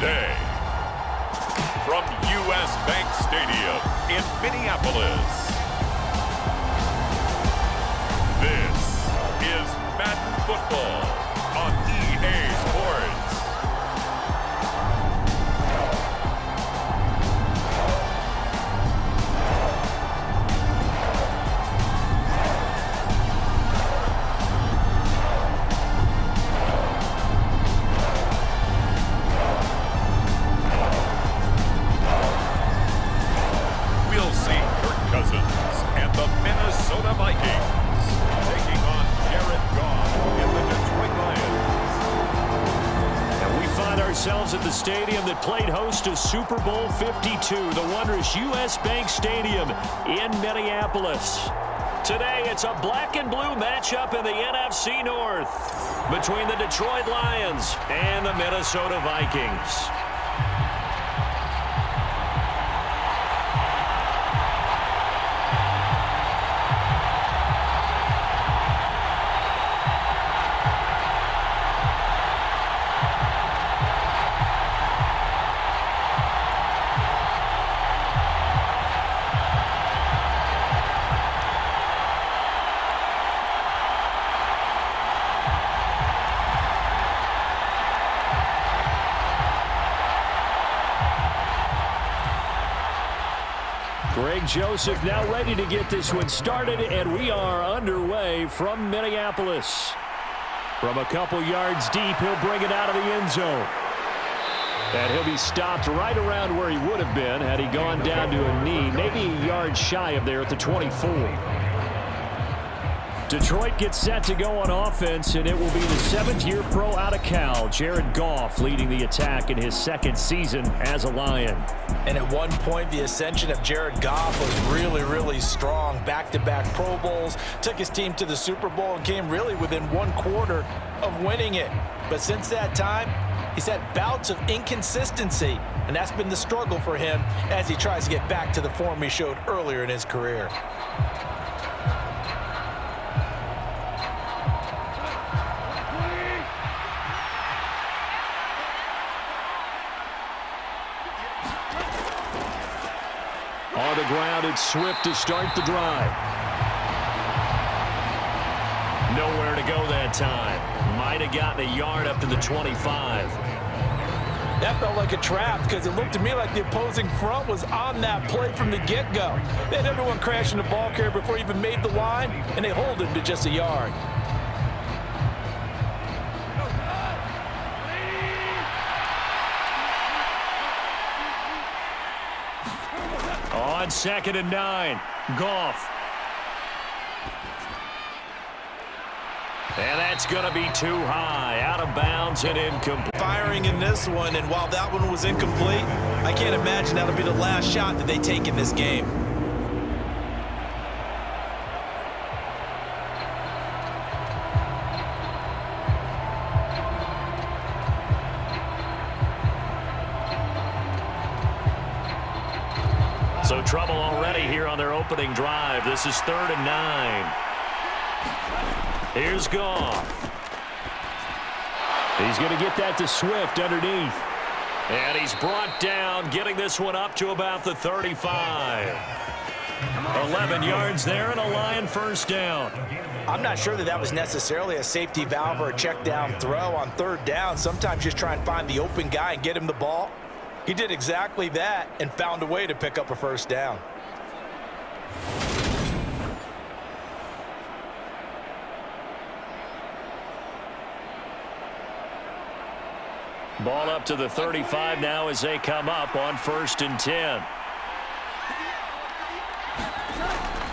today. From U.S. Bank Stadium in Minneapolis, this is Madden Football on EA Sports. We'll see Kirk Cousins and the Minnesota Vikings taking on Jared Goff and the Detroit Lions. And we find ourselves at the stadium that played host to Super Bowl 52, the wondrous U.S. Bank Stadium in Minneapolis. Today, it's a black and blue matchup in the NFC North between the Detroit Lions and the Minnesota Vikings. Greg Joseph now ready to get this one started, and we are underway from Minneapolis. From a couple yards deep, he'll bring it out of the end zone. And he'll be stopped right around where he would have been had he gone down to a knee, maybe a yard shy of there at the 24. Detroit gets set to go on offense, and it will be the seventh-year pro out of Cal, Jared Goff, leading the attack in his second season as a Lion. And at one point, the ascension of Jared Goff was really strong. Back-to-back Pro Bowls, took his team to the Super Bowl, and came really within one quarter of winning it. But since that time, he's had bouts of inconsistency, and that's been the struggle for him as he tries to get back to the form he showed earlier in his career. On the ground, it's Swift to start the drive. Nowhere to go that time. Might have gotten a yard up to the 25. That felt like a trap because it looked to me like the opposing front was on that play from the get-go. They had everyone crashing the ball carrier before he even made the line, and they hold him to just a yard. On 2nd and 9, Goff. And that's going to be too high, out of bounds and incomplete. Firing in this one, and while that one was incomplete, I can't imagine that'll be the last shot that they take in this game. So trouble already here on their opening drive. This is 3rd and 9. Here's Goff. He's going to get that to Swift underneath. And he's brought down, getting this one up to about the 35. 11 yards there and a Lion first down. I'm not sure that was necessarily a safety valve or a check down throw on 3rd down. Sometimes just try and find the open guy and get him the ball. He did exactly that and found a way to pick up a first down. Ball up to the 35 now as they come up on 1st and 10.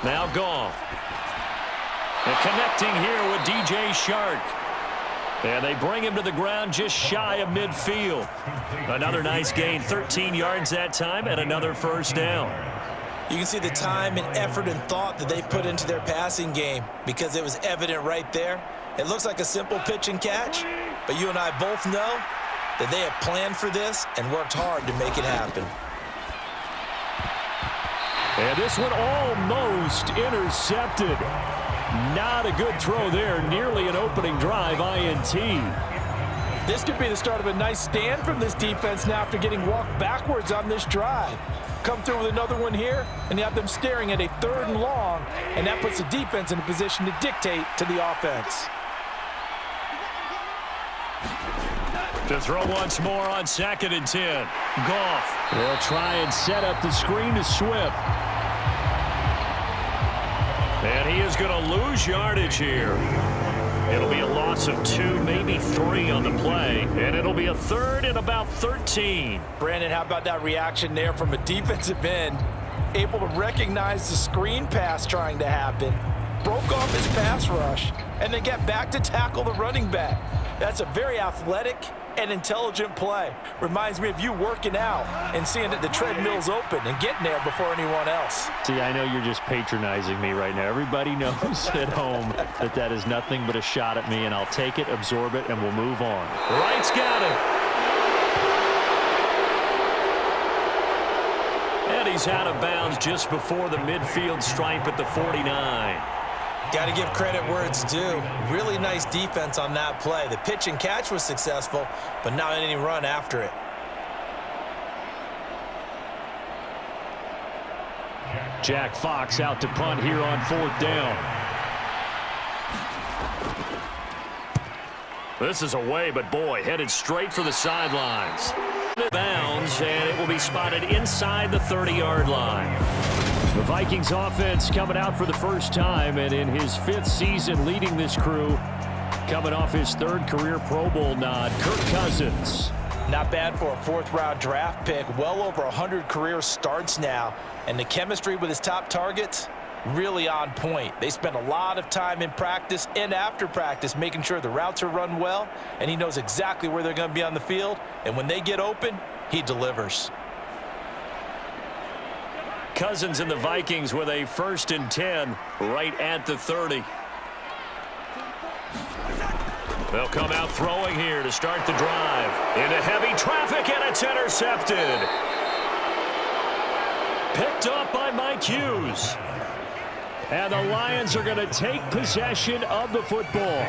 Now Goff. And connecting here with DJ Shark. And they bring him to the ground just shy of midfield. Another nice gain, 13 yards that time, and another first down. You can see the time and effort and thought that they've put into their passing game because it was evident right there. It looks like a simple pitch and catch, but you and I both know that they have planned for this and worked hard to make it happen. And this one almost intercepted. Not a good throw there. Nearly an opening drive INT. This could be the start of a nice stand from this defense now after getting walked backwards on this drive. Come through with another one here, and you have them staring at a 3rd and long, and that puts the defense in a position to dictate to the offense. To throw once more on 2nd and 10. Goff. They'll try and set up the screen to Swift. And he is going to lose yardage here. It'll be a loss of 2, maybe 3 on the play. And it'll be a 3rd and about 13. Brandon, how about that reaction there from a defensive end? Able to recognize the screen pass trying to happen. Broke off his pass rush. And then get back to tackle the running back. That's a very athletic and intelligent play. Reminds me of you working out and seeing that the treadmill's open and getting there before anyone else. See, I know you're just patronizing me right now. Everybody knows at home that that is nothing but a shot at me, and I'll take it, absorb it, and we'll move on. Wright's got it. And he's out of bounds just before the midfield stripe at the 49. Got to give credit where it's due. Really nice defense on that play. The pitch and catch was successful, but not any run after it. Jack Fox out to punt here on 4th down. This is away, but boy, headed straight for the sidelines. Bounds, and it will be spotted inside the 30-yard line. The Vikings offense coming out for the first time, and in his 5th season leading this crew, coming off his 3rd career Pro Bowl nod, Kirk Cousins. Not bad for a 4th-round draft pick. Well over 100 career starts now, and the chemistry with his top targets, really on point. They spend a lot of time in practice and after practice making sure the routes are run well, and he knows exactly where they're going to be on the field, and when they get open, he delivers. Cousins and the Vikings with a 1st and 10 right at the 30. They'll come out throwing here to start the drive. Into heavy traffic, and it's intercepted. Picked up by Mike Hughes. And the Lions are going to take possession of the football.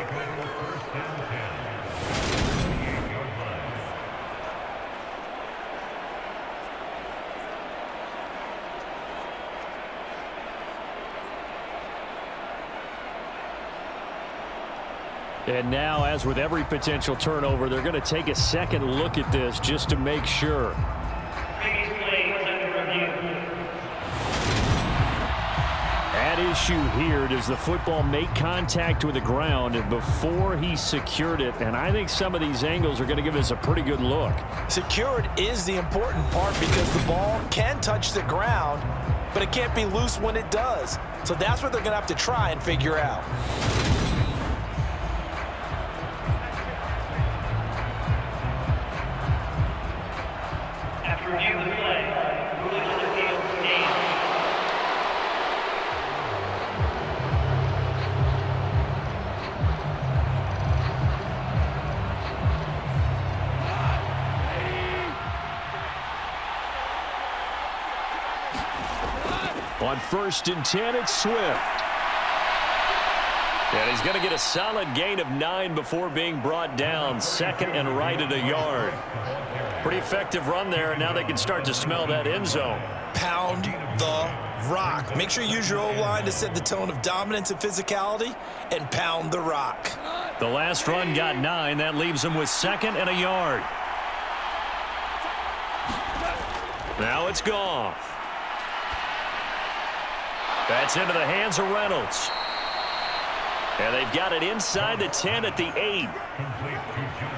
And now, as with every potential turnover, they're going to take a second look at this just to make sure. At issue here, does the football make contact with the ground before he secured it? And I think some of these angles are going to give us a pretty good look. Secured is the important part because the ball can touch the ground, but it can't be loose when it does. So that's what they're going to have to try and figure out. On 1st and 10, it's Swift. And he's going to get a solid gain of 9 before being brought down. 2nd and right at a yard. Pretty effective run there, and now they can start to smell that end zone. Pound the rock. Make sure you use your O-line to set the tone of dominance and physicality, and pound the rock. The last run got 9. That leaves him with 2nd and a yard. Now it's Goff. That's into the hands of Reynolds. And they've got it inside the 10 at the 8.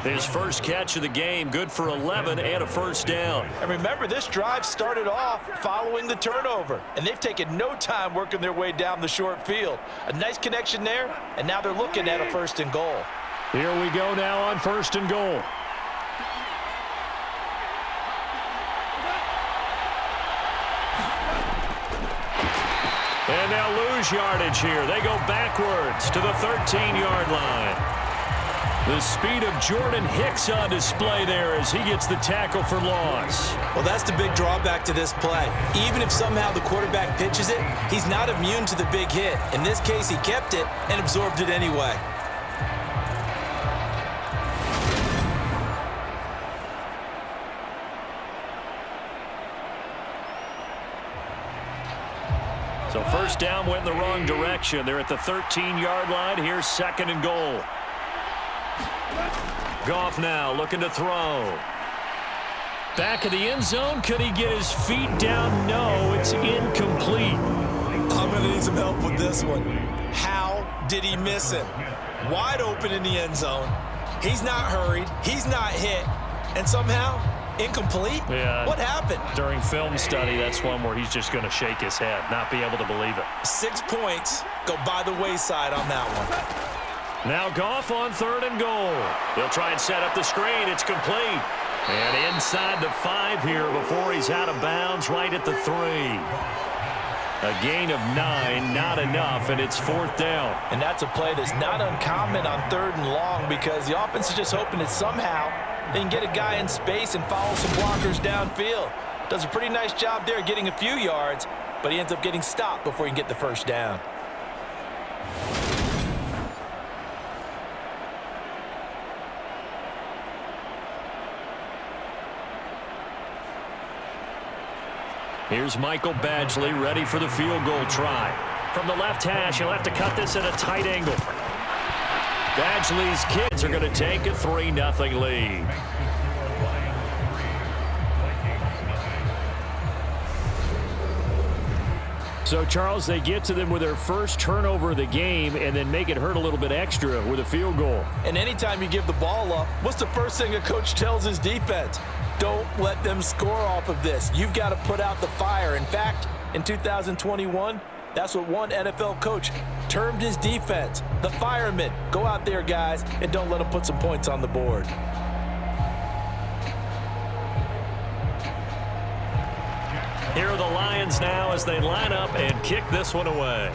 His first catch of the game, good for 11 and a 1st down. And remember, this drive started off following the turnover, and they've taken no time working their way down the short field. A nice connection there, and now they're looking at a 1st and goal. Here we go now on 1st and goal. And they'll lose yardage here. They go backwards to the 13-yard line. The speed of Jordan Hicks on display there as he gets the tackle for loss. Well, that's the big drawback to this play. Even if somehow the quarterback pitches it, he's not immune to the big hit. In this case, he kept it and absorbed it anyway. So first down went in the wrong direction. They're at the 13-yard line. Here's 2nd and goal. Goff now looking to throw. Back of the end zone. Could he get his feet down? No, it's incomplete. I'm going to need some help with this one. How did he miss him? Wide open in the end zone. He's not hurried. He's not hit. And somehow, incomplete? Yeah. What happened? During film study, that's one where he's just going to shake his head, not be able to believe it. 6 points go by the wayside on that one. Now Goff on 3rd and goal. He'll try and set up the screen. It's complete. And inside the 5 here before he's out of bounds, right at the 3. A gain of 9, not enough, and it's 4th down. And that's a play that's not uncommon on 3rd and long because the offense is just hoping that somehow they can get a guy in space and follow some blockers downfield. Does a pretty nice job there getting a few yards, but he ends up getting stopped before he can get the first down. Here's Michael Badgley ready for the field goal try. From the left hash, he'll have to cut this at a tight angle. Badgley's kids are going to take a 3-0 lead. So, Charles, they get to them with their first turnover of the game and then make it hurt a little bit extra with a field goal. And anytime you give the ball up, what's the first thing a coach tells his defense? Don't let them score off of this. You've got to put out the fire. In fact, in 2021, that's what one NFL coach termed his defense, the firemen. Go out there, guys, and don't let them put some points on the board. Here are the Lions now as they line up and kick this one away.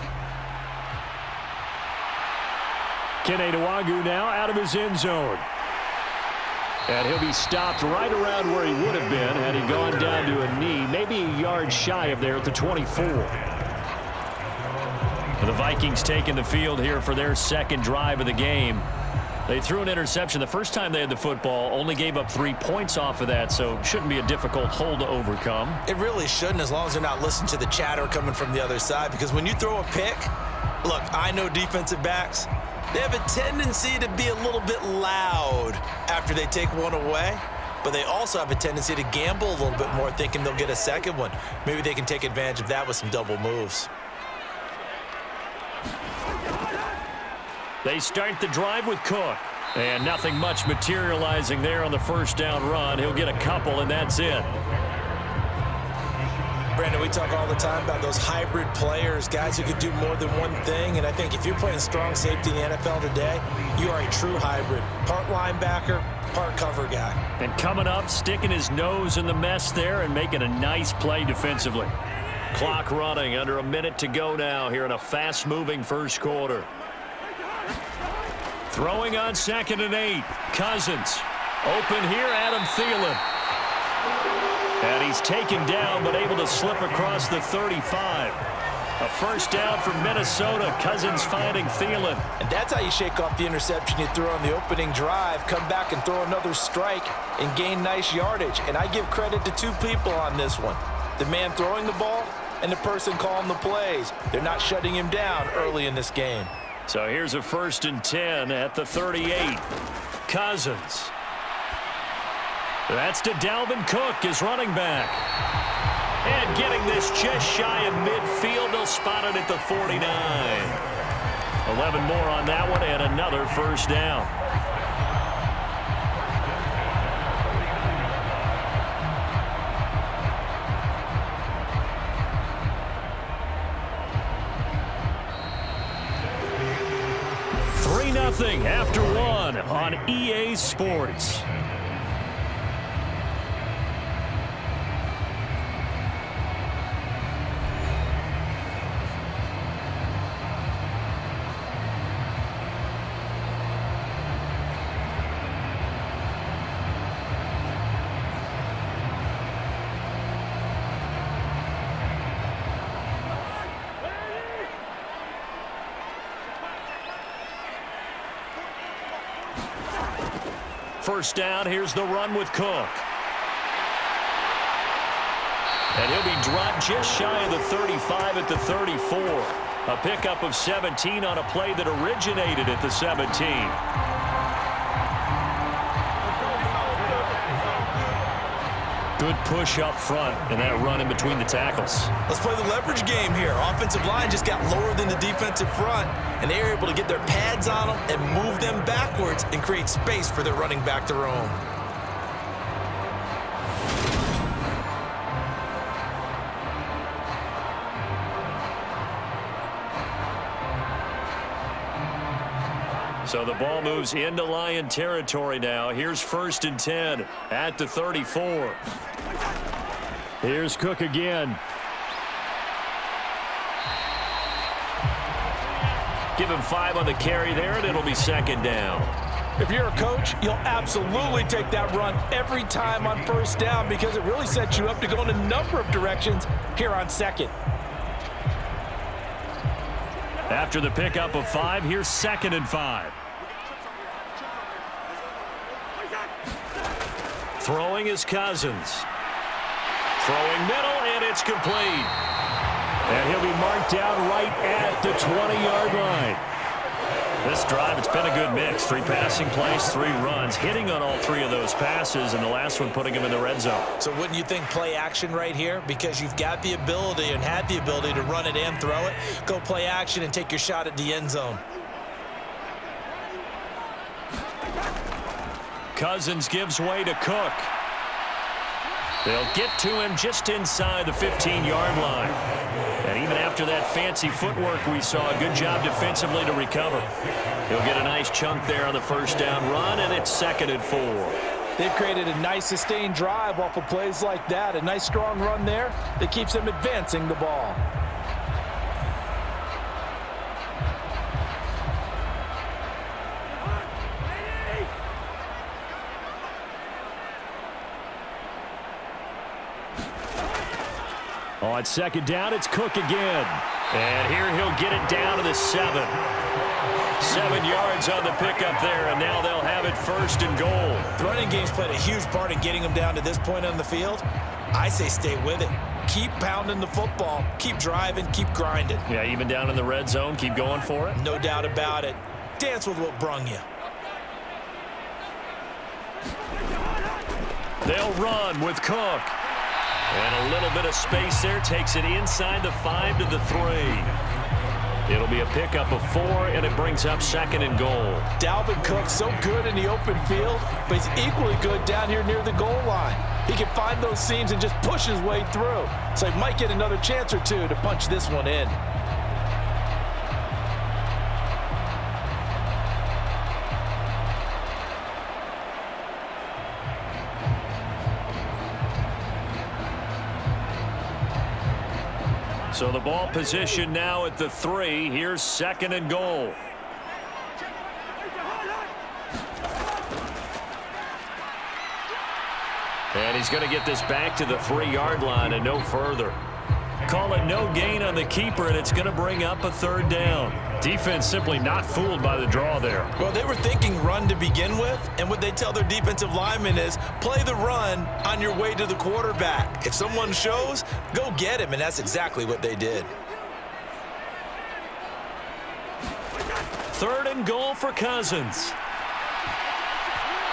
Kene Nwangwu now out of his end zone. And he'll be stopped right around where he would have been had he gone down to a knee, maybe a yard shy of there at the 24. The Vikings taking the field here for their 2nd drive of the game. They threw an interception the first time they had the football, only gave up 3 points off of that, so shouldn't be a difficult hole to overcome. It really shouldn't, as long as they're not listening to the chatter coming from the other side, because when you throw a pick, look, I know defensive backs, they have a tendency to be a little bit loud after they take one away, but they also have a tendency to gamble a little bit more, thinking they'll get a second one. Maybe they can take advantage of that with some double moves. They start the drive with Cook. And nothing much materializing there on the first down run. He'll get a couple, and that's it. Brandon, we talk all the time about those hybrid players, guys who could do more than one thing. And I think if you're playing strong safety in the NFL today, you are a true hybrid. Part linebacker, part cover guy. And coming up, sticking his nose in the mess there and making a nice play defensively. Clock running, under a minute to go now here in a fast-moving first quarter. Throwing on 2nd and 8. Cousins. Open here, Adam Thielen. And he's taken down, but able to slip across the 35. A first down for Minnesota. Cousins finding Thielen. And that's how you shake off the interception you threw on the opening drive. Come back and throw another strike and gain nice yardage. And I give credit to 2 people on this one. The man throwing the ball and the person calling the plays. They're not shutting him down early in this game. So here's a 1st and 10 at the 38. Cousins. That's to Dalvin Cook, his running back. And getting this just shy of midfield. They'll spot it at the 49. 11 more on that one and another first down. Nothing after 1 on EA Sports. First down, here's the run with Cook. And he'll be dropped just shy of the 35 at the 34. A pickup of 17 on a play that originated at the 17. Good push up front and that run in between the tackles. Let's play the leverage game here. Offensive line just got lower than the defensive front, and they were able to get their pads on them and move them backwards and create space for their running back to roam. So the ball moves into Lion territory now. Here's 1st and 10 at the 34. Here's Cook again. Give him 5 on the carry there, and it'll be 2nd down. If you're a coach, you'll absolutely take that run every time on 1st down because it really sets you up to go in a number of directions here on 2nd. After the pickup of 5, here's 2nd and 5. Throwing is Cousins. Throwing middle, and it's complete. And he'll be marked down right at the 20-yard line. This drive, it's been a good mix. 3 passing plays, 3 runs, hitting on all 3 of those passes, and the last one putting him in the red zone. So wouldn't you think play action right here? Because you've got the ability and had the ability to run it and throw it. Go play action and take your shot at the end zone. Cousins gives way to Cook. They'll get to him just inside the 15-yard line. And even after that fancy footwork we saw, a good job defensively to recover. He'll get a nice chunk there on the 1st down run, and it's 2nd and 4. They've created a nice sustained drive off of plays like that. A nice strong run there that keeps them advancing the ball. On 2nd down, it's Cook again. And here he'll get it down to the 7. 7 yards on the pickup there, and now they'll have it 1st and goal. The running game's played a huge part in getting them down to this point on the field. I say stay with it. Keep pounding the football. Keep driving. Keep grinding. Yeah, even down in the red zone, keep going for it. No doubt about it. Dance with what brung you. They'll run with Cook. And a little bit of space there, takes it inside the 5 to the 3. It'll be a pickup of 4, and it brings up 2nd and goal. Dalvin Cook, so good in the open field, but he's equally good down here near the goal line. He can find those seams and just push his way through. So he might get another chance or 2 to punch this one in. So the ball position now at the 3. Here's 2nd and goal. And he's going to get this back to the 3-yard line and no further. Call it no gain on the keeper, and it's going to bring up a 3rd down. Defense simply not fooled by the draw there. Well, they were thinking run to begin with, and what they tell their defensive linemen is play the run on your way to the quarterback. If someone shows, go get him, and that's exactly what they did. 3rd and goal for Cousins.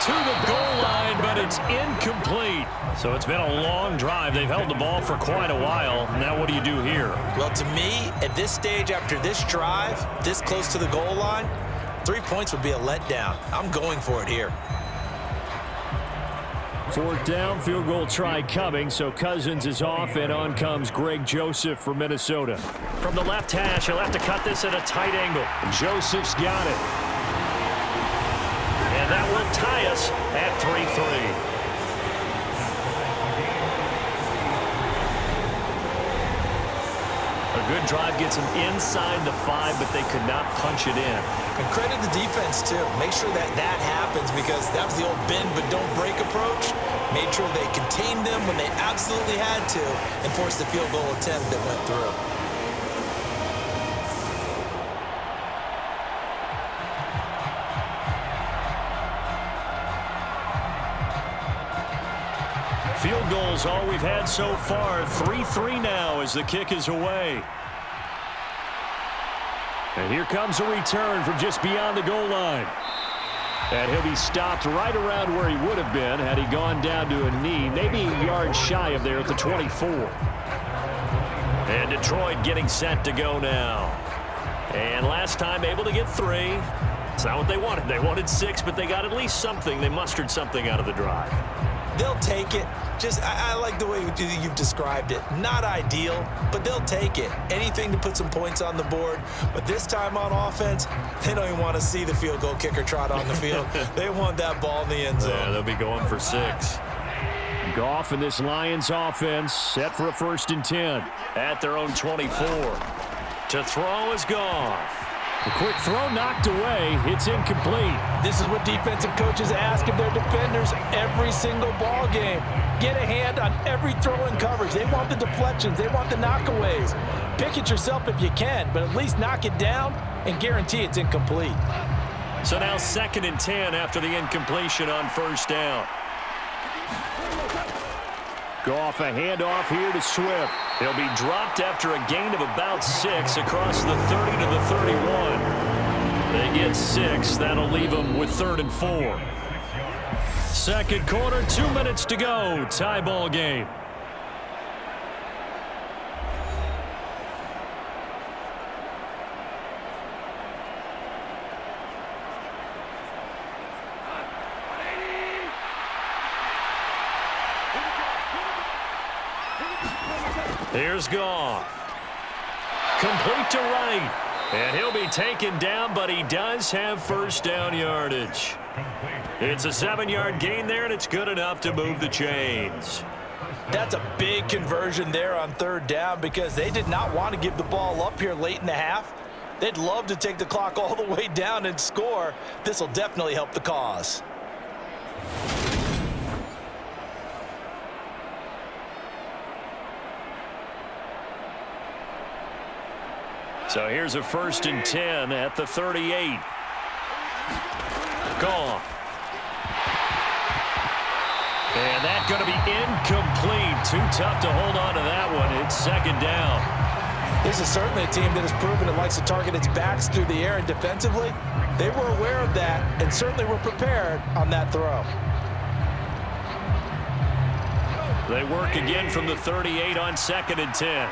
To the goal line, but it's incomplete. So it's been a long drive. They've held the ball for quite a while. Now what do you do here? Well, to me, at this stage, after this drive, this close to the goal line, 3 points would be a letdown. I'm going for it here. 4th down, field goal try coming, so Cousins is off, and on comes Greg Joseph for Minnesota. From the left hash, he'll have to cut this at a tight angle. Joseph's got it. And that will tie us at 3-3. A good drive gets them inside the 5, but they could not punch it in. And credit the defense, too. Make sure that that happens because that was the old bend but don't break approach. Made sure they contained them when they absolutely had to and forced the field goal attempt that went through. Field goals all we've had so far. 3-3 now as the kick is away. And here comes a return from just beyond the goal line. And he'll be stopped right around where he would have been had he gone down to a knee, maybe a yard shy of there at the 24. And Detroit getting set to go now. And last time able to get 3. It's not what they wanted. They wanted 6, but they got at least something. They mustered something out of the drive. They'll take it. I like the way you've described it. Not ideal, but they'll take it. Anything to put some points on the board. But this time on offense, they don't even want to see the field goal kicker trot on the field. They want that ball in the end zone. Yeah, they'll be going for 6. Goff and this Lions offense set for a 1st and 10 at their own 24. To throw is Goff. A quick throw knocked away. It's incomplete. This is what defensive coaches ask of their defenders every single ball game. Get a hand on every throw and coverage. They want the deflections. They want the knockaways. Pick it yourself if you can, but at least knock it down and guarantee it's incomplete. So now 2nd and 10 after the incompletion on 1st down. Goff, a handoff here to Swift. He'll be dropped after a gain of about 6 across the 30 to the 31. They get 6. That'll leave them with 3rd and 4. Second quarter, 2 minutes to go. Tie ball game. Here's Goff. Complete to right. And he'll be taken down, but he does have 1st down yardage. It's a 7-yard gain there, and it's good enough to move the chains. That's a big conversion there on 3rd down because they did not want to give the ball up here late in the half. They'd love to take the clock all the way down and score. This will definitely help the cause. So here's a 1st and 10 at the 38. Gone. And that's going to be incomplete. Too tough to hold on to that one. It's 2nd down. This is certainly a team that has proven it likes to target its backs through the air, and defensively, they were aware of that and certainly were prepared on that throw. They work again from the 38 on 2nd and 10.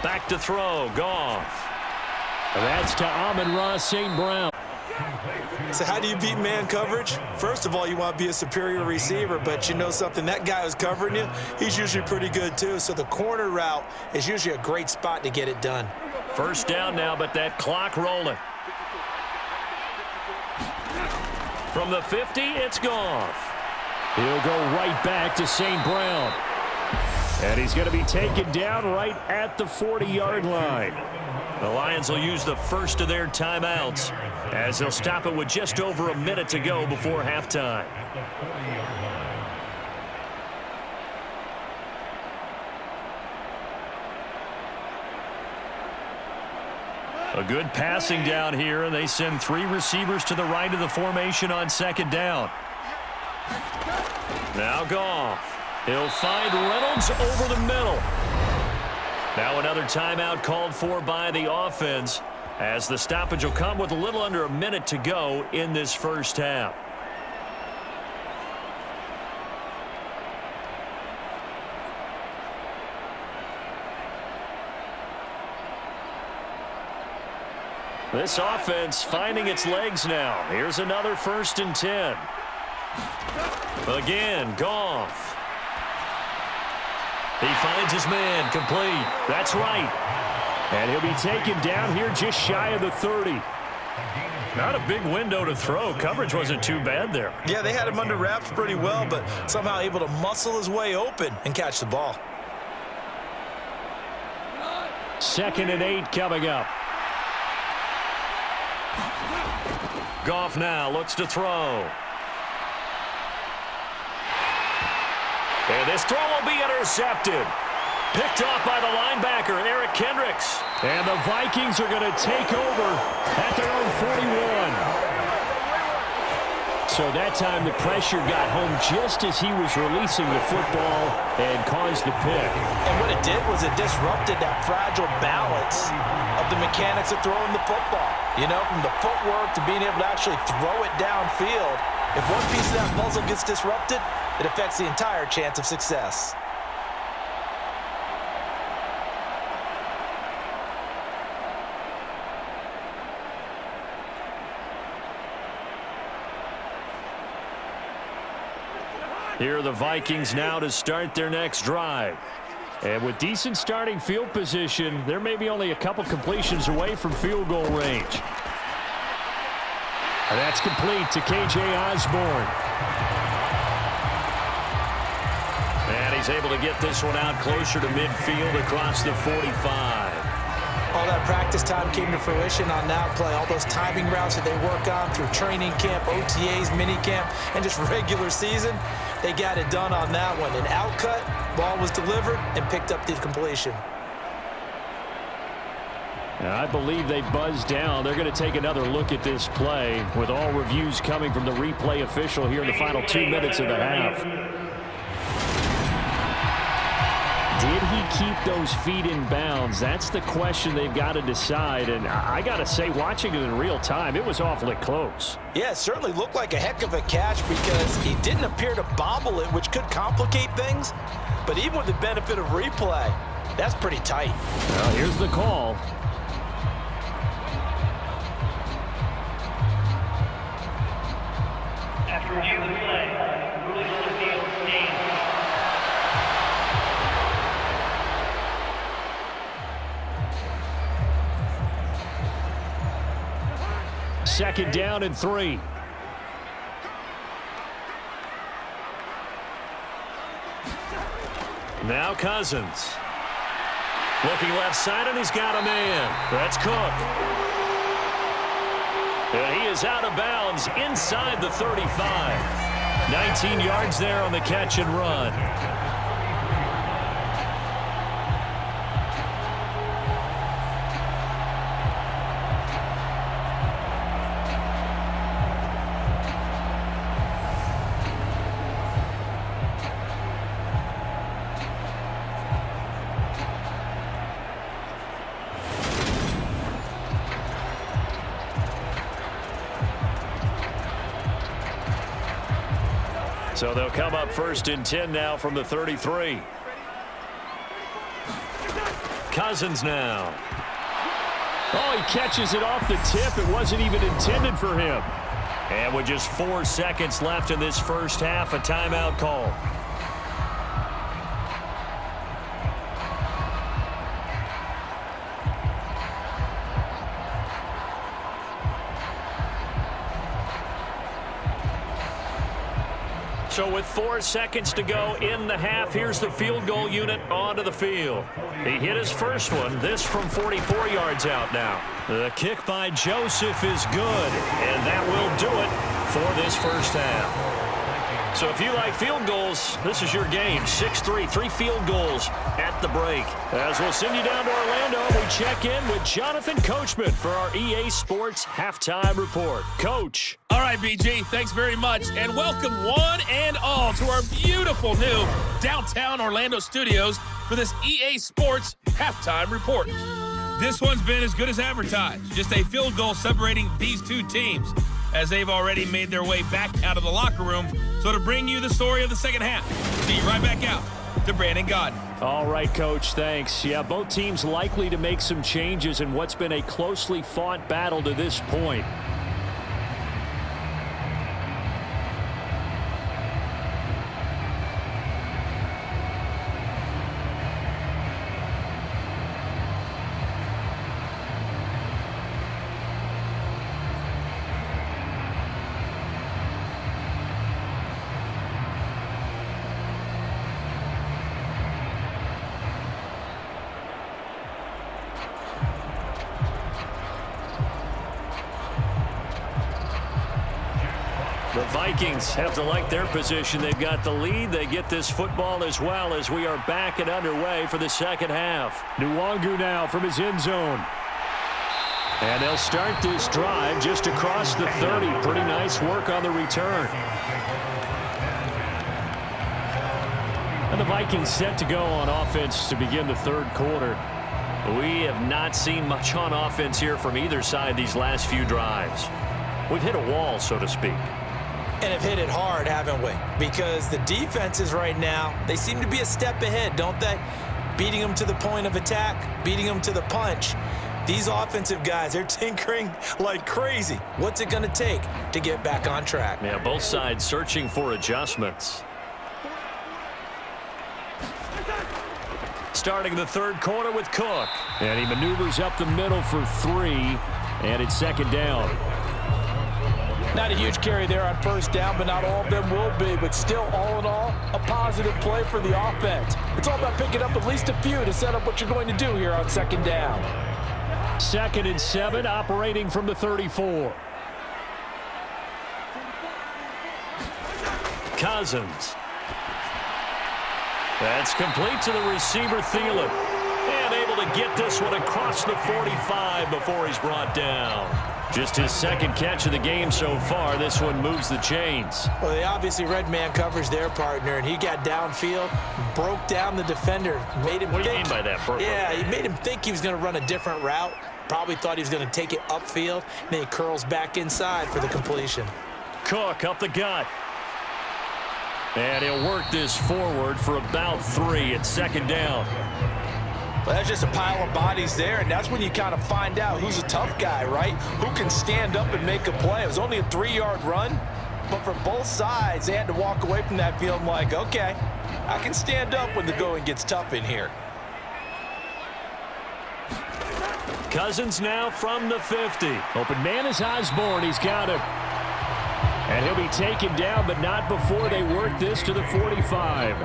Back to throw, Goff. That's to Amon-Ra St. Brown. So how do you beat man coverage? First of all, you want to be a superior receiver, but you know something, that guy who's covering you, he's usually pretty good too. So the corner route is usually a great spot to get it done. 1st down now, but that clock rolling. From the 50, it's Goff. He'll go right back to St. Brown. And he's going to be taken down right at the 40-yard line. The Lions will use the first of their timeouts as they'll stop it with just over a minute to go before halftime. A good passing down here, and they send 3 receivers to the right of the formation on 2nd down. Now Goff. He'll find Reynolds over the middle. Now another timeout called for by the offense as the stoppage will come with a little under a minute to go in this 1st half. This offense finding its legs now. Here's another 1st and 10. Again, Goff. He finds his man, complete. That's right. And he'll be taken down here just shy of the 30. Not a big window to throw. Coverage wasn't too bad there. Yeah, they had him under wraps pretty well, but somehow able to muscle his way open and catch the ball. 2nd and 8 coming up. Goff now looks to throw. And this throw will be intercepted. Picked off by the linebacker, Eric Kendricks. And the Vikings are going to take over at their own 41. So that time the pressure got home just as he was releasing the football and caused the pick. And what it did was it disrupted that fragile balance of the mechanics of throwing the football. You know, from the footwork to being able to actually throw it downfield. If one piece of that puzzle gets disrupted, it affects the entire chance of success. Here are the Vikings now to start their next drive. And with decent starting field position, they're maybe only a couple completions away from field goal range. And that's complete to K.J. Osborne. And he's able to get this one out closer to midfield across the 45. All that practice time came to fruition on that play. All those timing routes that they work on through training camp, OTAs, minicamp, and just regular season, they got it done on that one. An outcut, ball was delivered, and picked up the completion. I believe they buzzed down. They're going to take another look at this play with all reviews coming from the replay official here in the final 2 minutes of the half. Did he keep those feet in bounds? That's the question they've got to decide. And I got to say, watching it in real time, it was awfully close. Yeah, it certainly looked like a heck of a catch because he didn't appear to bobble it, which could complicate things. But even with the benefit of replay, that's pretty tight. Well, here's the call. After review of the play, ruling on the field, named. Second down and 3. Now Cousins. Looking left side, and he's got a man. That's Cook. And he is out of bounds inside the 35. 19 yards there on the catch and run. So they'll come up 1st and 10 now from the 33. Cousins now. Oh, he catches it off the tip. It wasn't even intended for him. And with just 4 seconds left in this first half, a timeout call. So with 4 seconds to go in the half, here's the field goal unit onto the field. He hit his first one, this from 44 yards out now. The kick by Joseph is good, and that will do it for this first half. So if you like field goals, this is your game. 6-3, 3 field goals at the break. As we'll send you down to Orlando, we check in with Jonathan Coachman for our EA Sports Halftime Report. Coach. All right, BG, thanks very much, and welcome one and all to our beautiful new downtown Orlando studios for this EA Sports Halftime Report. This one's been as good as advertised, just a field goal separating these two teams, as they've already made their way back out of the locker room. So to bring you the story of the second half, see you right back out to Brandon Godden. All right, Coach, thanks. Yeah, both teams likely to make some changes in what's been a closely fought battle to this point. The Vikings have to like their position. They've got the lead. They get this football as well as we are back and underway for the second half. Nwangu now from his end zone. And they'll start this drive just across the 30. Pretty nice work on the return. And the Vikings set to go on offense to begin the third quarter. We have not seen much on offense here from either side these last few drives. We've hit a wall, so to speak. And have hit it hard, haven't we? Because the defenses right now, they seem to be a step ahead, don't they? Beating them to the point of attack, beating them to the punch. These offensive guys, they're tinkering like crazy. What's it going to take to get back on track? Yeah, both sides searching for adjustments. Starting the third quarter with Cook. And he maneuvers up the middle for 3, and it's second down. Not a huge carry there on first down, but not all of them will be. But still, all in all, a positive play for the offense. It's all about picking up at least a few to set up what you're going to do here on second down. 2nd and 7, operating from the 34. Cousins. That's complete to the receiver, Thielen. And able to get this one across the 45 before he's brought down. Just his second catch of the game so far. This one moves the chains. Well, they obviously red man coverage their partner, and he got downfield, broke down the defender, made him What do you mean by that? Yeah, he made him think he was going to run a different route. Probably thought he was going to take it upfield. Then he curls back inside for the completion. Cook up the gut. And he'll work this forward for about 3 at second down. Well, that's just a pile of bodies there, and that's when you kind of find out who's a tough guy, right? Who can stand up and make a play. It was only a 3-yard run, but for both sides, they had to walk away from that feeling like, okay, I can stand up when the going gets tough in here. Cousins now from the 50. Open man is Osborne. He's got him. And he'll be taken down, but not before they work this to the 45.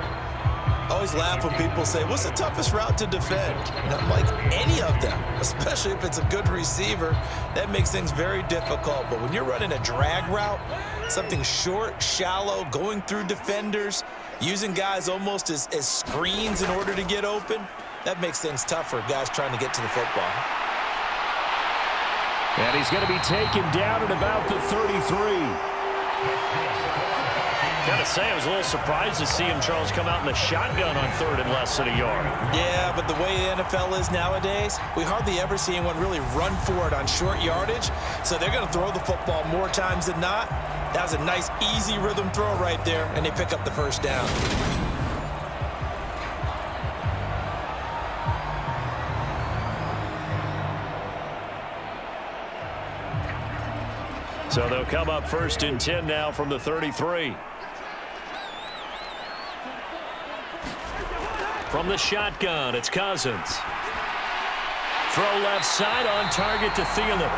Always laugh when people say, what's the toughest route to defend? And I'm like, any of them, especially if it's a good receiver. That makes things very difficult. But when you're running a drag route, something short, shallow, going through defenders, using guys almost as screens in order to get open, that makes things tough for guys trying to get to the football. And he's going to be taken down at about the 33. Gotta say, I was a little surprised to see him, Charles, come out in the shotgun on 3rd and less than a yard. Yeah, but the way the NFL is nowadays, we hardly ever see anyone really run for it on short yardage. So they're going to throw the football more times than not. That was a nice, easy rhythm throw right there, and they pick up the first down. So they'll come up 1st and 10 now from the 33. From the shotgun, it's Cousins. Throw left side on target to Thielen.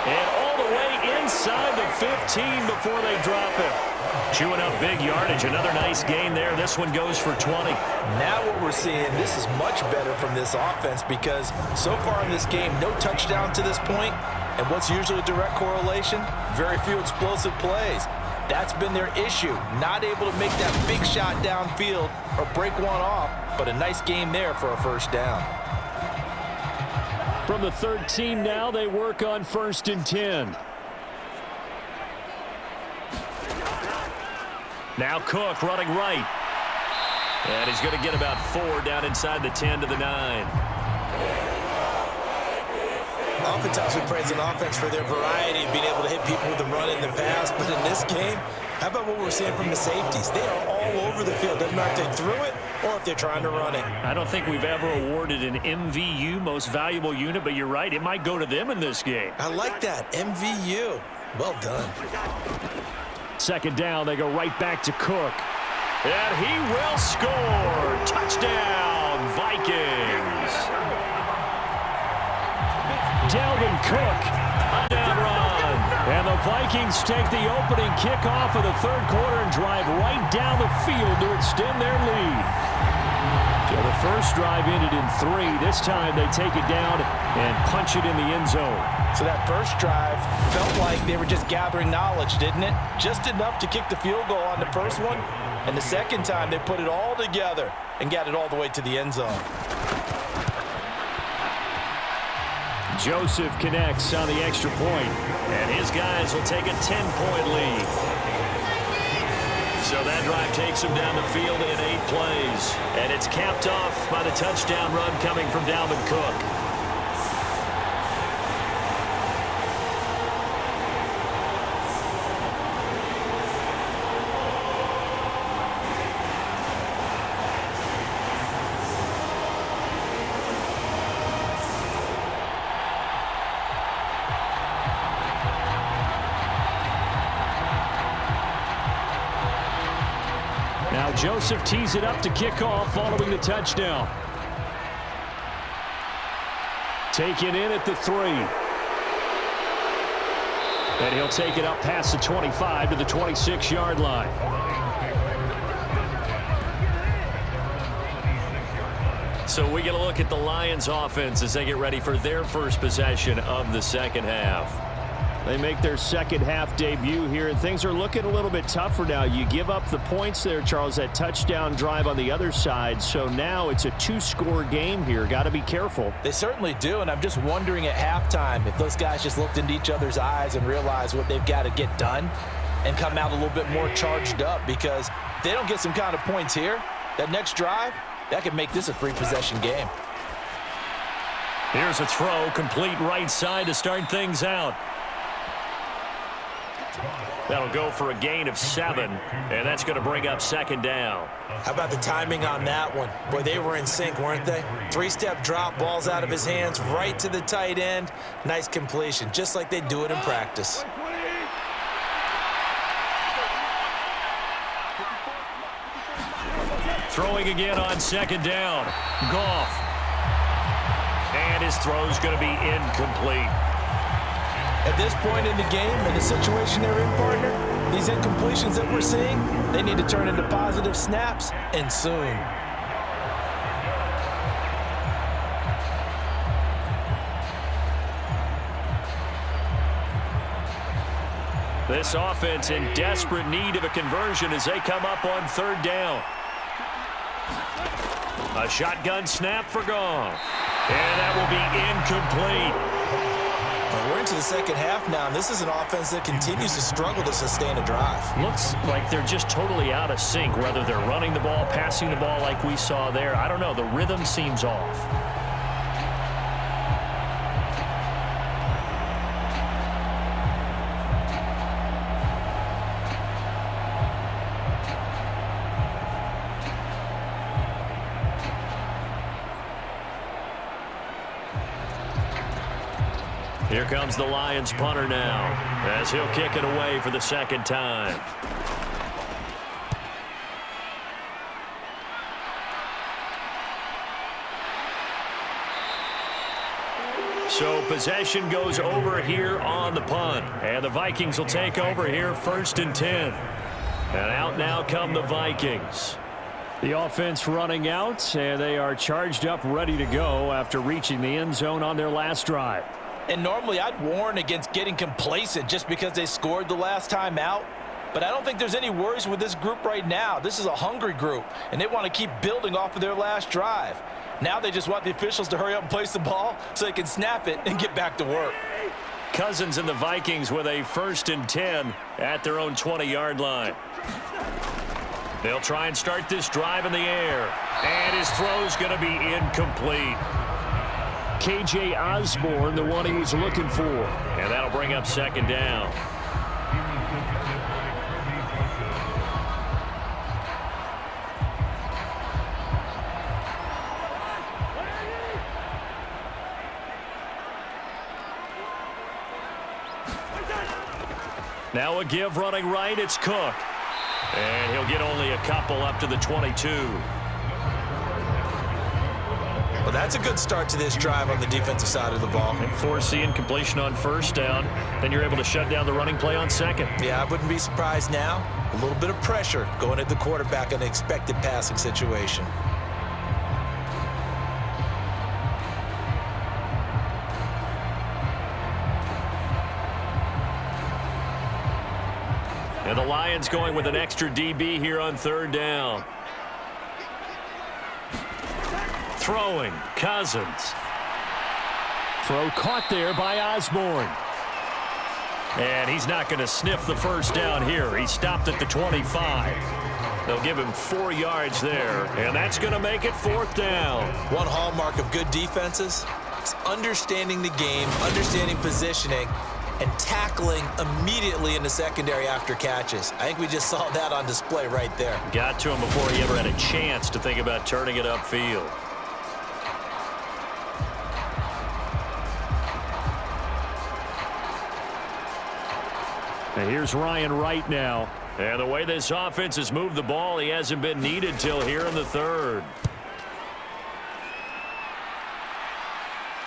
And all the way inside the 15 before they drop him. Chewing up big yardage. Another nice gain there. This one goes for 20. Now what we're seeing, this is much better from this offense because so far in this game, no touchdown to this point. And what's usually a direct correlation? Very few explosive plays. That's been their issue. Not able to make that big shot downfield or break one off, but a nice game there for a first down. From the 13 now, they work on 1st and 10. Now Cook running right. And he's going to get about 4 down inside the 10 to the 9. Oftentimes we praise an offense for their variety, being able to hit people with the run and the pass. But in this game, how about what we're seeing from the safeties? They are all over the field. Doesn't matter if they threw it or if they're trying to run it. I don't think we've ever awarded an MVU, most valuable unit, but you're right. It might go to them in this game. I like that. MVU. Well done. Second down, they go right back to Cook. And he will score. Touchdown, Vikings. Dalvin Cook, a down run. And the Vikings take the opening kickoff of the third quarter and drive right down the field to extend their lead. So the first drive ended in 3. This time they take it down and punch it in the end zone. So that first drive felt like they were just gathering knowledge, didn't it? Just enough to kick the field goal on the first one. And the second time they put it all together and got it all the way to the end zone. Joseph connects on the extra point, and his guys will take a 10-point lead. So that drive takes him down the field in 8 plays, and it's capped off by the touchdown run coming from Dalvin Cook. Now Joseph tees it up to kick off following the touchdown. Taken in at the 3. And he'll take it up past the 25 to the 26-yard line. So we get a look at the Lions offense as they get ready for their first possession of the second half. They make their second half debut here, and things are looking a little bit tougher now. You give up the points there, Charles, that touchdown drive on the other side. So now it's a 2-score game here. Got to be careful. They certainly do, and I'm just wondering at halftime if those guys just looked into each other's eyes and realized what they've got to get done and come out a little bit more charged up, because if they don't get some kind of points here, that next drive, that could make this a 3-possession game. Here's a throw, complete right side to start things out. That'll go for a gain of 7, and that's going to bring up second down. How about the timing on that one? Boy, they were in sync, weren't they? 3-step drop, balls out of his hands, right to the tight end. Nice completion, just like they do it in practice. Throwing again on second down. Goff. And his throw's going to be incomplete. At this point in the game, in the situation they're in, partner, these incompletions that we're seeing, they need to turn into positive snaps, and soon. This offense in desperate need of a conversion as they come up on third down. A shotgun snap for Goff. And that will be incomplete. We're into the second half now, and this is an offense that continues to struggle to sustain a drive. Looks like they're just totally out of sync, whether they're running the ball, passing the ball like we saw there. I don't know. The rhythm seems off. Here comes the Lions punter now, as he'll kick it away for the second time. So possession goes over here on the punt, and the Vikings will take over here 1st and 10. And out now come the Vikings. The offense running out, and they are charged up, ready to go after reaching the end zone on their last drive. And normally I'd warn against getting complacent just because they scored the last time out. But I don't think there's any worries with this group right now. This is a hungry group, and they want to keep building off of their last drive. Now they just want the officials to hurry up and place the ball so they can snap it and get back to work. Cousins and the Vikings with a 1st and 10 at their own 20-yard line. They'll try and start this drive in the air. And his throw's going to be incomplete. K.J. Osborne, the one he was looking for. And that'll bring up second down. Now a give running right, it's Cook. And he'll get only a couple up to the 22. Well, that's a good start to this drive on the defensive side of the ball. And force the incompletion on first down. Then you're able to shut down the running play on second. Yeah, I wouldn't be surprised now. A little bit of pressure going at the quarterback in an expected passing situation. And the Lions going with an extra DB here on third down. Throwing, Cousins. Throw caught there by Osborne. And he's not going to sniff the first down here. He stopped at the 25. They'll give him 4 yards there, and that's going to make it 4th down. One hallmark of good defenses is understanding the game, understanding positioning, and tackling immediately in the secondary after catches. I think we just saw that on display right there. Got to him before he ever had a chance to think about turning it upfield. And here's Ryan Wright now. And the way this offense has moved the ball, he hasn't been needed till here in the 3rd.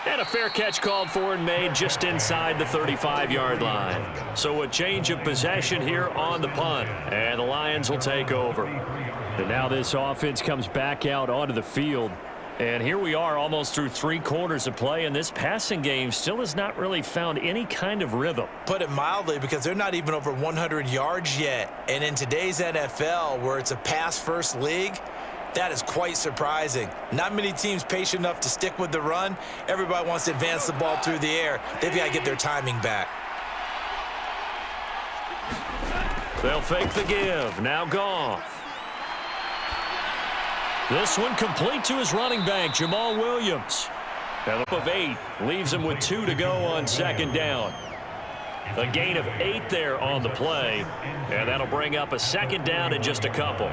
And a fair catch called for and made just inside the 35-yard line. So a change of possession here on the punt. And the Lions will take over. And now this offense comes back out onto the field. And here we are almost through 3 quarters of play, and this passing game still has not really found any kind of rhythm. Put it mildly, because they're not even over 100 yards yet. And in today's NFL, where it's a pass-first league, that is quite surprising. Not many teams patient enough to stick with the run. Everybody wants to advance the ball through the air. They've got to get their timing back. They'll fake the give. Now Goff. This one complete to his running back, Jamal Williams. And up of 8 leaves him with 2 to go on 2nd down. A gain of 8 there on the play, and that'll bring up a 2nd down in just a couple.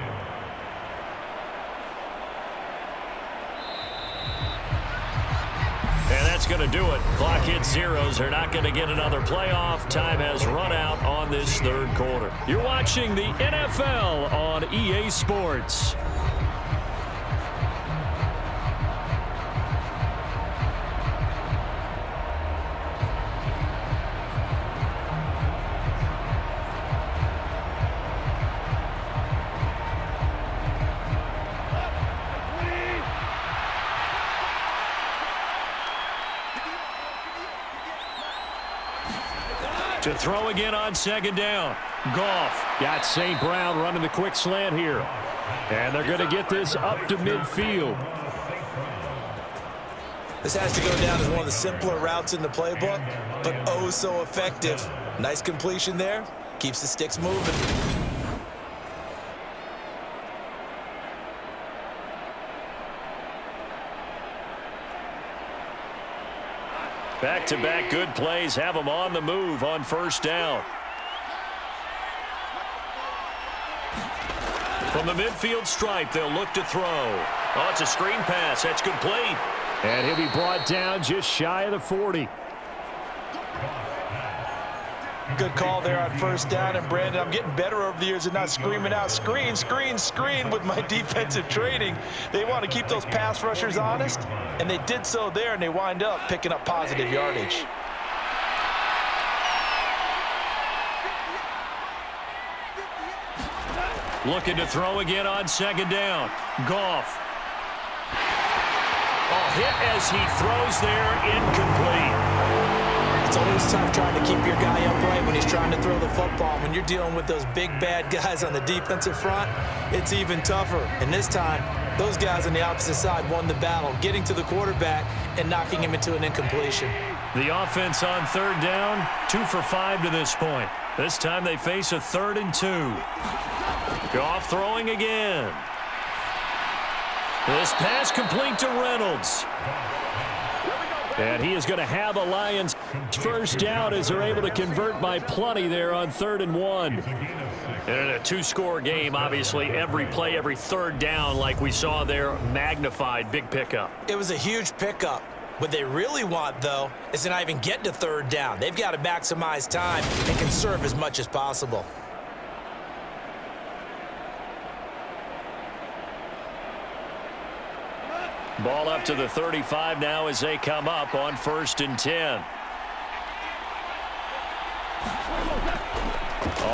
And that's going to do it. Clock hits zeros. They're not going to get another playoff. Time has run out on this 3rd quarter. You're watching the NFL on EA Sports. To throw again on 2nd down. Goff got St. Brown running the quick slant here. And they're going to get this up to midfield. This has to go down as one of the simpler routes in the playbook, but oh so effective. Nice completion there. Keeps the sticks moving. Back-to-back good plays have them on the move on 1st down. From the midfield stripe, they'll look to throw. Oh, it's a screen pass. That's complete. And he'll be brought down just shy of the 40. Good call there on 1st down. And, Brandon, I'm getting better over the years and not screaming out, screen, screen, screen with my defensive training. They want to keep those pass rushers honest, and they did so there, and they wind up picking up positive yardage. Looking to throw again on 2nd down. Goff. Oh, hit as he throws there, incomplete. It's always tough trying to keep your guy upright when he's trying to throw the football. When you're dealing with those big, bad guys on the defensive front, it's even tougher. And this time, those guys on the opposite side won the battle, getting to the quarterback and knocking him into an incompletion. The offense on 3rd down, 2 for 5 to this point. This time they face a 3rd and 2. Goff throwing again. This pass complete to Reynolds. And he is going to have a Lions first down as they're able to convert by plenty there on 3rd and 1. And in a 2-score game, obviously, every play, every 3rd down, like we saw there, magnified, big pickup. It was a huge pickup. What they really want, though, is to not even get to 3rd down. They've got to maximize time and conserve as much as possible. Ball up to the 35 now as they come up on 1st and 10.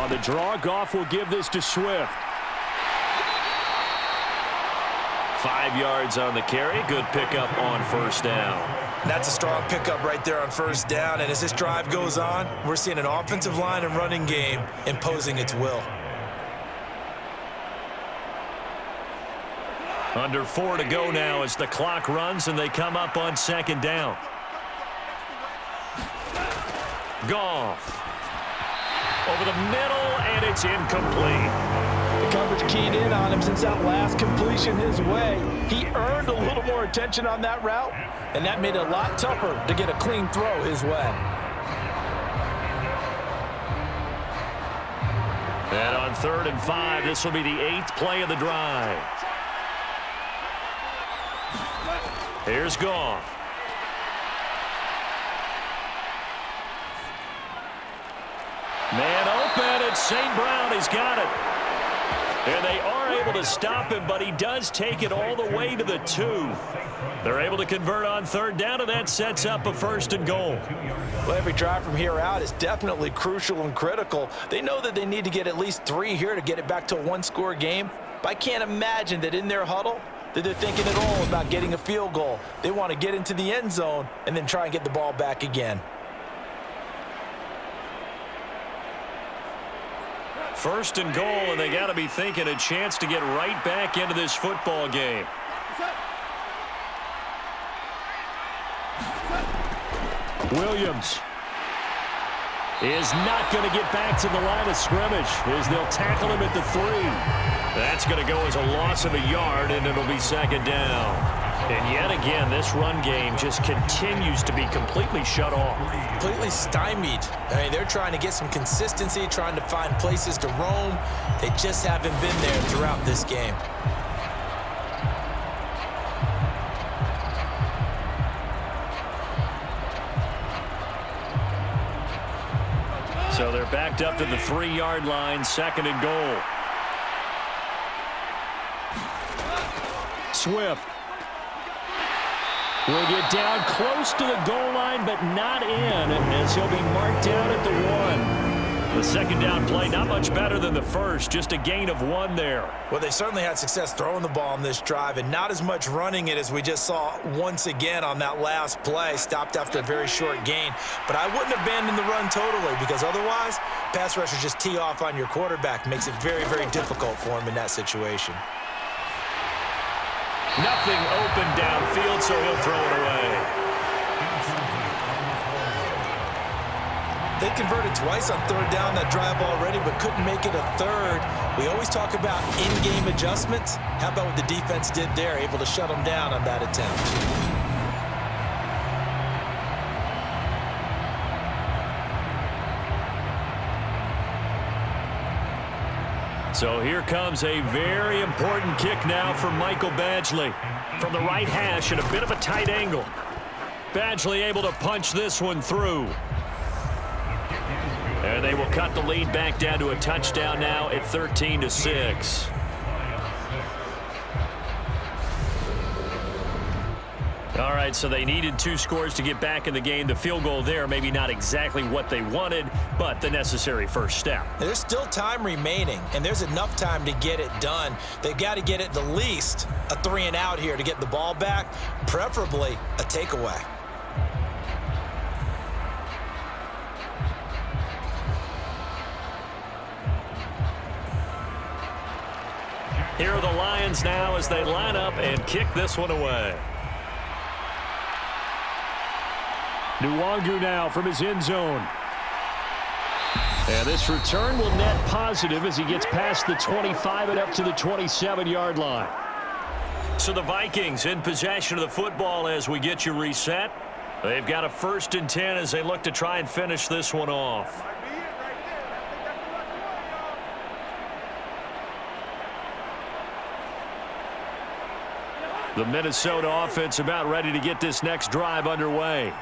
On the draw, Goff will give this to Swift. 5 yards on the carry. Good pickup on 1st down. That's a strong pickup right there on 1st down. And as this drive goes on, we're seeing an offensive line and running game imposing its will. Under 4 to go now as the clock runs and they come up on 2nd down. Goff. Over the middle, and it's incomplete. The coverage keyed in on him since that last completion his way. He earned a little more attention on that route, and that made it a lot tougher to get a clean throw his way. And on 3rd and 5, this will be the 8th play of the drive. Here's Goff. Man open, it's St. Brown. He's got it. And they are able to stop him, but he does take it all the way to the 2. They're able to convert on 3rd down, and that sets up a 1st and goal. Well, every drive from here out is definitely crucial and critical. They know that they need to get at least 3 here to get it back to a one-score game. But I can't imagine that in their huddle that they're thinking at all about getting a field goal. They want to get into the end zone and then try and get the ball back again. 1st and goal, and they got to be thinking a chance to get right back into this football game. Williams is not going to get back to the line of scrimmage as they'll tackle him at the 3. That's going to go as a loss of a yard, and it'll be 2nd down. And yet again, this run game just continues to be completely shut off. Completely stymied. I mean, they're trying to get some consistency, trying to find places to roam. They just haven't been there throughout this game. So they're backed up to the 3-yard line, 2nd and goal. Swift will get down close to the goal line, but not in, as he'll be marked down at the 1. The 2nd down play, not much better than the first, just a gain of 1 there. Well, they certainly had success throwing the ball on this drive, and not as much running it as we just saw once again on that last play, stopped after a very short gain. But I wouldn't abandon the run totally, because otherwise, pass rushers just tee off on your quarterback. Makes it very, very difficult for him in that situation. Nothing open downfield, so he'll throw it away. They converted twice on 3rd down that drive already, but couldn't make it a 3rd. We always talk about in-game adjustments. How about what the defense did there, able to shut them down on that attempt? So here comes a very important kick now for Michael Badgley. From the right hash at a bit of a tight angle. Badgley able to punch this one through. And they will cut the lead back down to a touchdown now at 13-6. All right, so they needed 2 scores to get back in the game. The field goal there, maybe not exactly what they wanted, but the necessary first step. There's still time remaining, and there's enough time to get it done. They've got to get at the least a 3-and-out here to get the ball back, preferably a takeaway. Here are the Lions now as they line up and kick this one away. Nwangu now from his end zone. And this return will net positive as he gets past the 25 and up to the 27-yard line. So the Vikings in possession of the football as we get you reset. They've got a 1st and 10 as they look to try and finish this one off. The Minnesota offense about ready to get this next drive underway.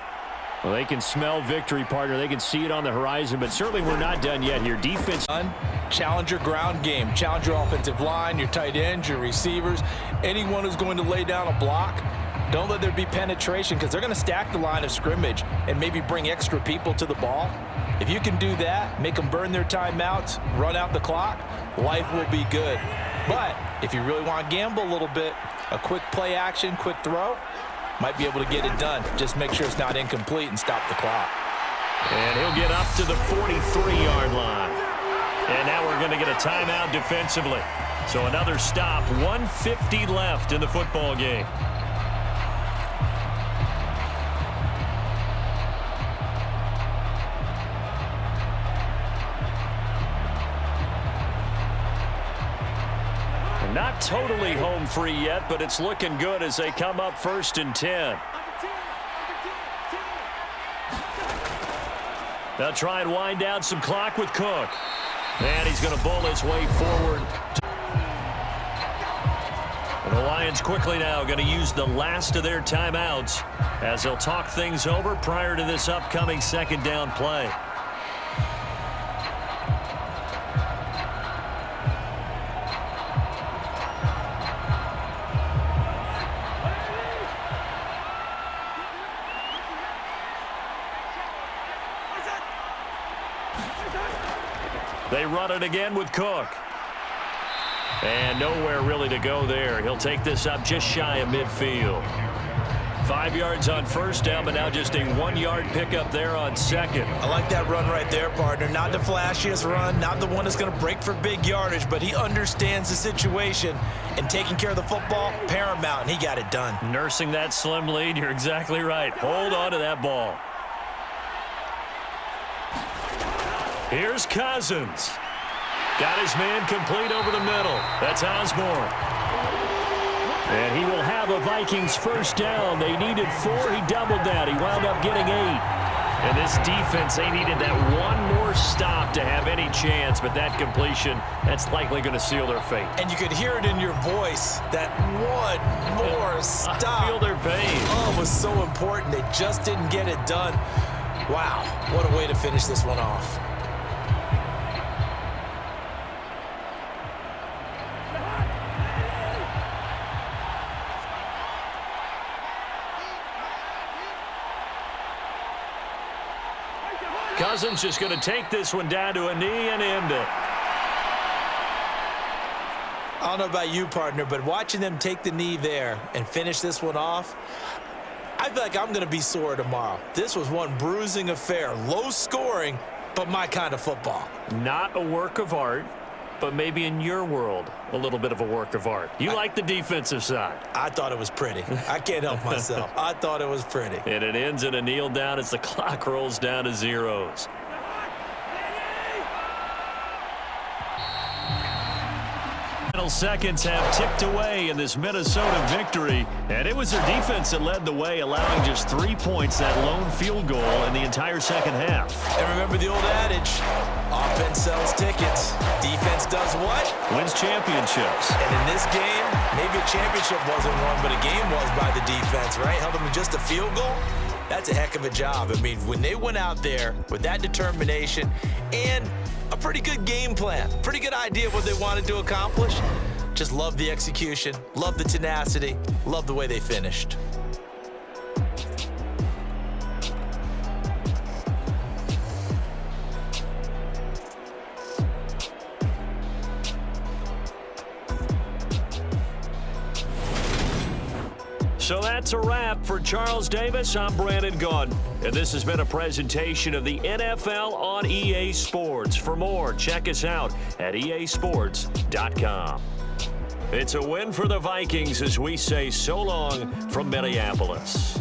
Well, they can smell victory, partner. They can see it on the horizon, but certainly we're not done yet here. Defense. Challenge your ground game. Challenge your offensive line, your tight ends, your receivers, anyone who's going to lay down a block. Don't let there be penetration because they're going to stack the line of scrimmage and maybe bring extra people to the ball. If you can do that, make them burn their timeouts, run out the clock, life will be good. But if you really want to gamble a little bit, a quick play action, quick throw, might be able to get it done. Just make sure it's not incomplete and stop the clock. And he'll get up to the 43-yard line. And now we're going to get a timeout defensively. So another stop, 1:50 left in the football game. Not totally home free yet, but it's looking good as they come up 1st and 10. They'll try and wind down some clock with Cook. And he's going to bowl his way forward. And the Lions quickly now going to use the last of their timeouts as they'll talk things over prior to this upcoming 2nd down play. They run it again with Cook. And nowhere really to go there. He'll take this up just shy of midfield. 5 yards on 1st down, but now just a 1-yard pickup there on 2nd. I like that run right there, partner. Not the flashiest run, not the one that's going to break for big yardage, but he understands the situation, and taking care of the football, paramount, and he got it done. Nursing that slim lead, you're exactly right. Hold on to that ball. Here's Cousins. Got his man complete over the middle. That's Osborne. And he will have a Vikings 1st down. They needed 4. He doubled that. He wound up getting 8. And this defense, they needed that one more stop to have any chance. But that completion, that's likely going to seal their fate. And you could hear it in your voice, that one more stop. I feel their pain. Oh, it was so important. They just didn't get it done. Wow, what a way to finish this one off. Cousins just going to take this one down to a knee and end it. I don't know about you, partner, but watching them take the knee there and finish this one off, I feel like I'm going to be sore tomorrow. This was one bruising affair. Low scoring, but my kind of football. Not a work of art, but maybe in your world, a little bit of a work of art. You like the defensive side. I thought it was pretty. I can't help myself. I thought it was pretty. And it ends in a kneel down as the clock rolls down to zeros. Final seconds have ticked away in this Minnesota victory, and it was their defense that led the way, allowing just 3 points, that lone field goal in the entire 2nd half. And remember the old adage, offense sells tickets. Defense does what? Wins championships. And in this game, maybe a championship wasn't won, but a game was by the defense, right? Held them to just a field goal. That's a heck of a job. I mean, when they went out there with that determination and a pretty good game plan, pretty good idea of what they wanted to accomplish, just love the execution, love the tenacity, love the way they finished. So that's a wrap for Charles Davis. I'm Brandon Gaudin, and this has been a presentation of the NFL on EA Sports. For more, check us out at easports.com. It's a win for the Vikings as we say so long from Minneapolis.